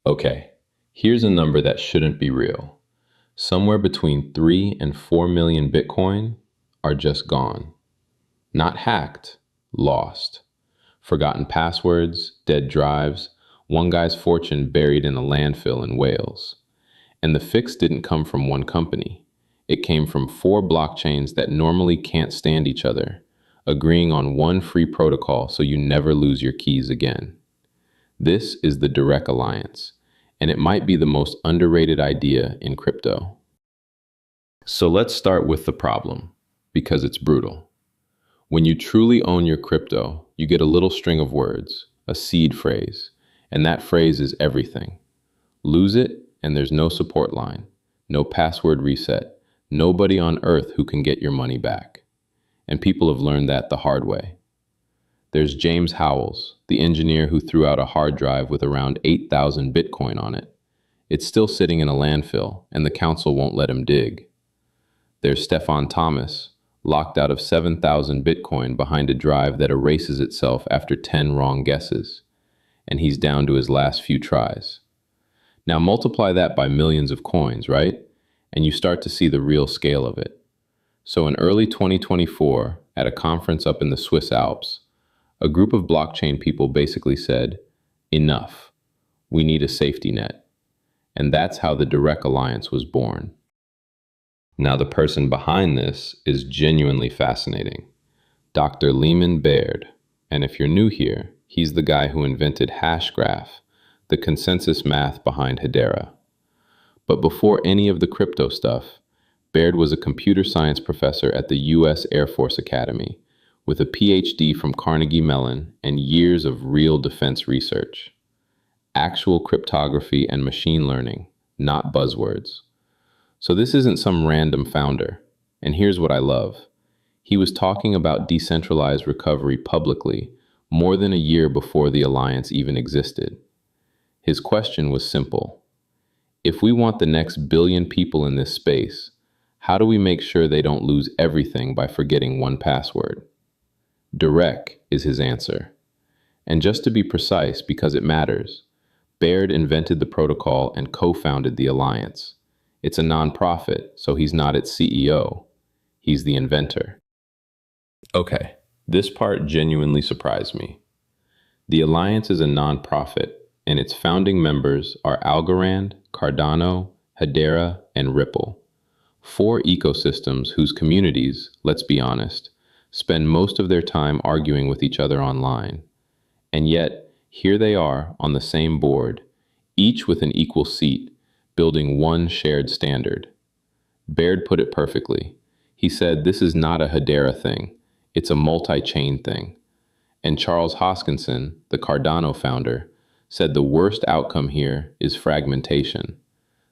Okay, here's a number that shouldn't be real. Somewhere between 3 and 4 million Bitcoin are just gone. Not hacked, lost. Forgotten passwords, dead drives, one guy's fortune buried in a landfill in Wales. And the fix didn't come from one company. It came from four blockchains that normally can't stand each other, agreeing on one free protocol so you never lose your keys again. This is the DeRec Alliance, and it might be the most underrated idea in crypto. So let's start with the problem, because it's brutal. When you truly own your crypto, you get a little string of words, a seed phrase, and that phrase is everything. Lose it, and there's no support line, no password reset, nobody on earth who can get your money back. And people have learned that the hard way. There's James Howells, the engineer who threw out a hard drive with around 8,000 Bitcoin on it. It's still sitting in a landfill, and the council won't let him dig. There's Stefan Thomas, locked out of 7,000 Bitcoin behind a drive that erases itself after 10 wrong guesses, and he's down to his last few tries. Now multiply that by millions of coins, right? And you start to see the real scale of it. So in early 2024, at a conference up in the Swiss Alps, a group of blockchain people basically said, enough, we need a safety net. And that's how the DeRec Alliance was born. Now the person behind this is genuinely fascinating. Dr. Leemon Baird. And if you're new here, he's the guy who invented Hashgraph, the consensus math behind Hedera. But before any of the crypto stuff, Baird was a computer science professor at the US Air Force Academy, with a PhD from Carnegie Mellon and years of real defense research. Actual cryptography and machine learning, not buzzwords. So this isn't some random founder. And here's what I love. He was talking about decentralized recovery publicly more than a year before the alliance even existed. His question was simple. If we want the next billion people in this space, how do we make sure they don't lose everything by forgetting one password? DeRec is his answer. And just to be precise, because it matters, Baird invented the protocol and co-founded the alliance. It's a nonprofit, so he's not its CEO. He's the inventor. Okay, this part genuinely surprised me. The alliance is a nonprofit, and its founding members are Algorand, Cardano, Hedera, and Ripple. Four ecosystems whose communities, let's be honest, spend most of their time arguing with each other online. And yet, here they are on the same board, each with an equal seat, building one shared standard. Baird put it perfectly. He said this is not a Hedera thing, it's a multi-chain thing. And Charles Hoskinson, the Cardano founder, said the worst outcome here is fragmentation,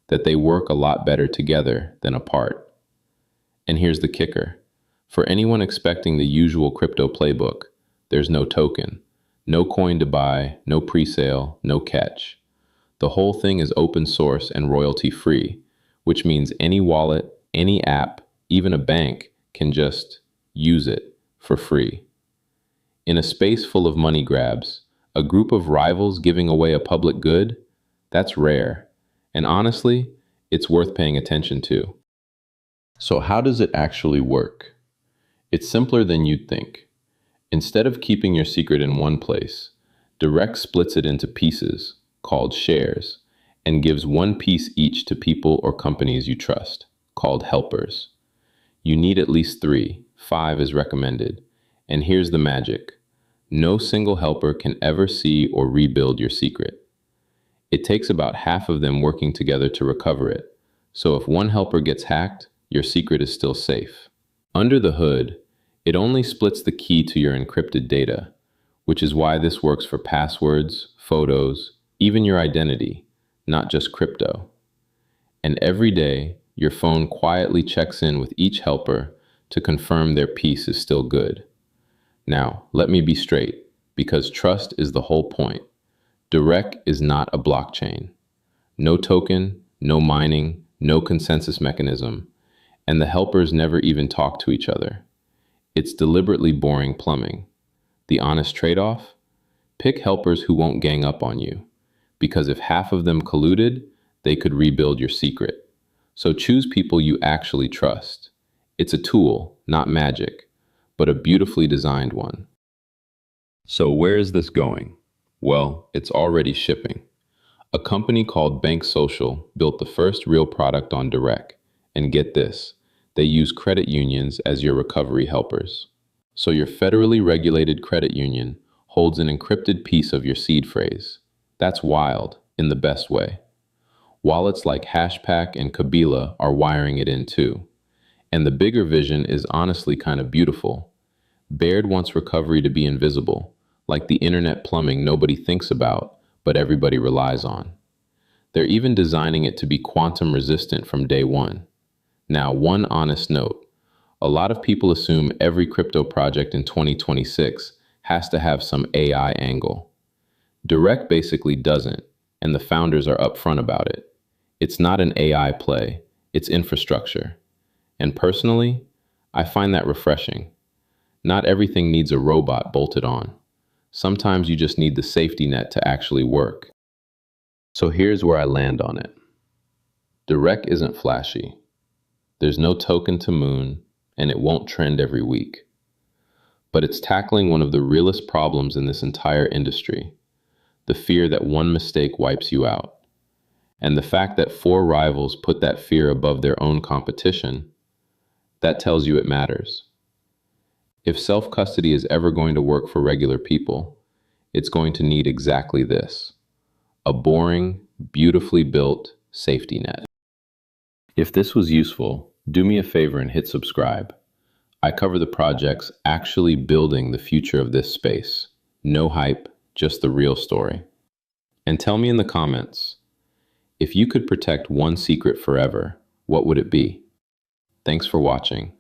that they work a lot better together than apart. And here's the kicker. For anyone expecting the usual crypto playbook, there's no token, no coin to buy, no presale, no catch. The whole thing is open source and royalty free, which means any wallet, any app, even a bank can just use it for free. In a space full of money grabs, a group of rivals giving away a public good, that's rare. And honestly, it's worth paying attention to. So how does it actually work? It's simpler than you'd think. Instead of keeping your secret in one place, DeRec splits it into pieces, called shares, and gives one piece each to people or companies you trust, called helpers. You need at least 3, 5 is recommended. And here's the magic. No single helper can ever see or rebuild your secret. It takes about half of them working together to recover it. So if one helper gets hacked, your secret is still safe. Under the hood, it only splits the key to your encrypted data, which is why this works for passwords, photos, even your identity, not just crypto. And every day, your phone quietly checks in with each helper to confirm their piece is still good. Now, let me be straight, because trust is the whole point. DeRec is not a blockchain. No token, no mining, no consensus mechanism, and the helpers never even talk to each other. It's deliberately boring plumbing. The honest trade-off? Pick helpers who won't gang up on you. because if half of them colluded, they could rebuild your secret. So choose people you actually trust. It's a tool, not magic, but a beautifully designed one. So where is this going? Well, it's already shipping. A company called BankSocial built the first real product on DeRec. And get this, they use credit unions as your recovery helpers. So your federally regulated credit union holds an encrypted piece of your seed phrase. That's wild, in the best way. Wallets like Hashpack and Kabila are wiring it in too. And the bigger vision is honestly kind of beautiful. Baird wants recovery to be invisible, like the internet plumbing nobody thinks about, but everybody relies on. They're even designing it to be quantum resistant from day one. Now, one honest note. A lot of people assume every crypto project in 2026 has to have some AI angle. DeRec basically doesn't, and the founders are upfront about it. It's not an AI play, it's infrastructure. And personally, I find that refreshing. Not everything needs a robot bolted on. Sometimes you just need the safety net to actually work. So here's where I land on it. DeRec isn't flashy. There's no token to moon, and it won't trend every week. But it's tackling one of the realest problems in this entire industry, the fear that one mistake wipes you out. And the fact that 4 rivals put that fear above their own competition, that tells you it matters. If self-custody is ever going to work for regular people, it's going to need exactly this: a boring, beautifully built safety net. If this was useful, do me a favor and hit subscribe. I cover the projects actually building the future of this space. No hype, just the real story. And tell me in the comments, if you could protect one secret forever, what would it be? Thanks for watching.